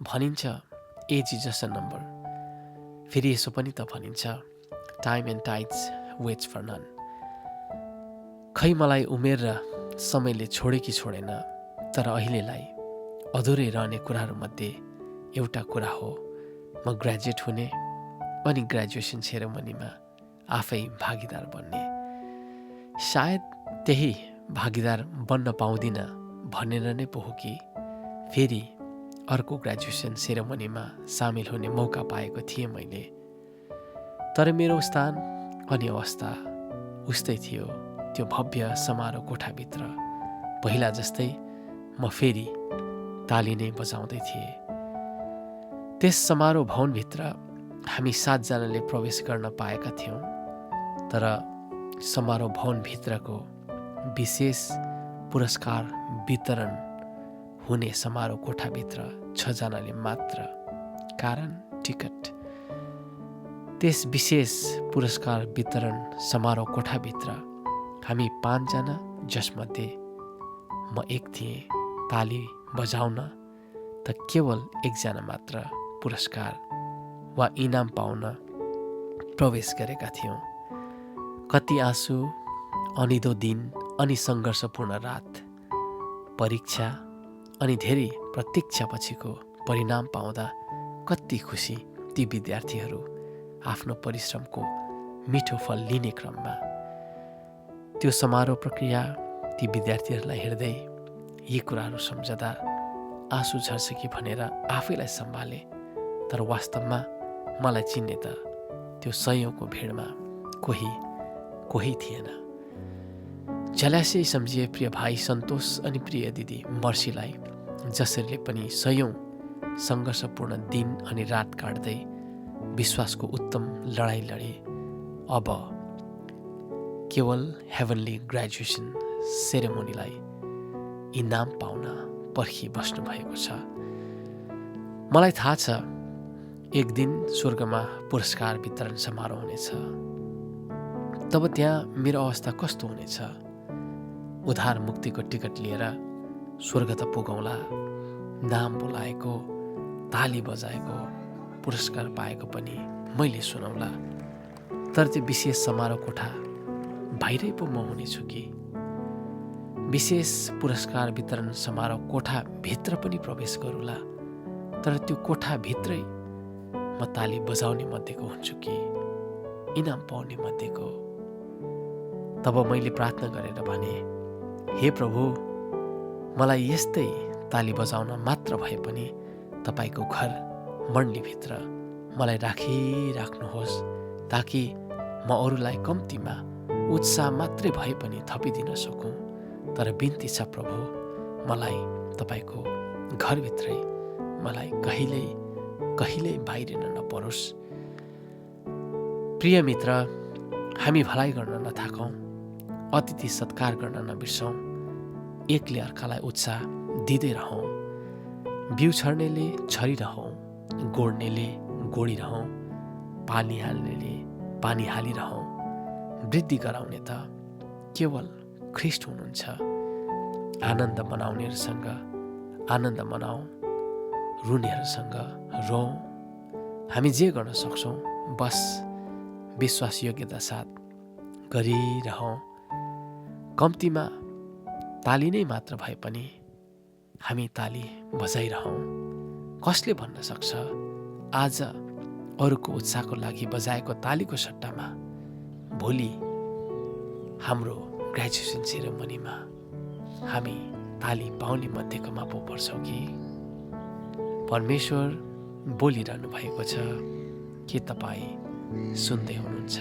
भनिन्छ age is just a number. फेरि यसो पनि त भनिन्छ time and tides waits for none. खै मलाई उमेर र समयले छोडे कि छोडेन, तर अहिलेलाई अधुरै रहने कुराहरूमध्ये एउटा कुरा हो म ग्रेजुएट हुने अनि ग्रेजुएसन सेरेमनीमा आफै भागीदार बन्ने। सायद त्यही भागीदार बन्न पाउँदिन भनेर नै पो हो कि फेरि अर्को ग्रेजुएसन सेरेमनीमा सामेल हुने मौका पाएको थिएँ मैले। तर मेरो स्थान अनि अवस्था उस्तै थियो त्यो भव्य समारोह कोठाभित्र। पहिला जस्तै म फेरि ताली नै बजाउँदै थिएँ। त्यस समारोह भवनभित्र हामी 7 जनाले प्रवेश गर्न पाएका थियौँ, तर समारोह भवनभित्रको विशेष पुरस्कार वितरण हुने समारोह कोठाभित्र 6 जनाले मात्र। कारण टिकट। त्यस विशेष पुरस्कार वितरण समारोह कोठाभित्र हामी 5 जना, जसमध्ये म एक थिएँ, ताली बजाउन त केवल 1 जना मात्र पुरस्कार वा इनाम पाउन प्रवेश गरेका थियौँ। कति आँसु, अनिदो दिन अनि सङ्घर्षपूर्ण रात, परीक्षा अनि धेरै प्रतीक्षापछिको परिणाम पाउँदा कति खुसी ती विद्यार्थीहरू आफ्नो परिश्रमको मिठो फल लिने क्रममा। त्यो समारोह प्रक्रिया, ती विद्यार्थीहरूलाई हेर्दै यी कुराहरू सम्झदा आँसु झर्छ कि भनेर आफैलाई सम्हाले। तर वास्तवमा मलाई चिन्ने त त्यो सयौँको भिडमा कोही थिएन। झल्यासै सम्झिए प्रिय भाइ सन्तोष अनि प्रिय दिदी मर्सीलाई, जसरीले पनि सयौँ सङ्घर्षपूर्ण दिन अनि रात काट्दै विश्वासको उत्तम लडाइँ लडे। अब केवल हेभनली ग्रेजुएसन सेरेमोनीलाई इनाम पाउन पर्खिबस्नु भएको छ। मलाई थाहा छ एक दिन स्वर्गमा पुरस्कार वितरण समारोह हुनेछ। तब त्यहाँ मेरो अवस्था कस्तो हुनेछ? उद्धार मुक्तिको टिकट लिएर स्वर्ग त पुगौँला, नाम बोलाएको, ताली बजाएको, पुरस्कार पाएको पनि मैले सुनौला। तर त्यो विशेष समारोह कोठा बाहिरै पो म हुनेछु कि? विशेष पुरस्कार वितरण समारोह कोठा भित्र पनि प्रवेश गरौँला, तर त्यो कोठा भित्रै म ताली बजाउने मध्येको हुन्छु कि इनाम पाउने मध्येको? तब मैले प्रार्थना गरेर भने, हे प्रभु, मलाई यस्तै ताली बजाउन मात्र भए पनि तपाईँको घर मण्डलीभित्र मलाई राखिराख्नुहोस्, ताकि म अरूलाई कम्तीमा उत्साह मात्रै भए पनि थपिदिन सकौँ। तर बिन्ती छ प्रभु, मलाई तपाईँको घरभित्रै मलाई कहिल्यै बाहिरिन नपरोस्। प्रिय मित्र, हामी भलाइ गर्न नथाकौँ, अतिथि सत्कार गर्न नबिर्सौँ, एकले अर्कालाई उत्साह दिँदै रहौँ। बिउ छर्नेले छरिरहौँ, गोड्नेले गोडिरहौँ, पानी हाल्नेले पानी हालिरहौँ। वृद्धि गराउने त केवल ख्रीष्ट हुनुहुन्छ। आनन्द मनाउनेहरूसँग आनन्द मनाऊ, रुनेहरूसँग रौँ। हामी जे गर्न सक्छौँ बस विश्वास योग्यता साथ गरिरहौँ। कम्तीमा ताली नै मात्र भए पनि हामी ताली बजाइरहौँ। कसले भन्न सक्छ आज अरूको उत्साहको लागि बजाएको तालीको सट्टामा भोलि हाम्रो ग्रेजुएसन सेरेमनीमा हामी ताली पाउने मध्येकोमा पो पर्छौँ कि? परमेश्वर बोलिरहनु भएको छ। के तपाईँ सुन्दै हुनुहुन्छ?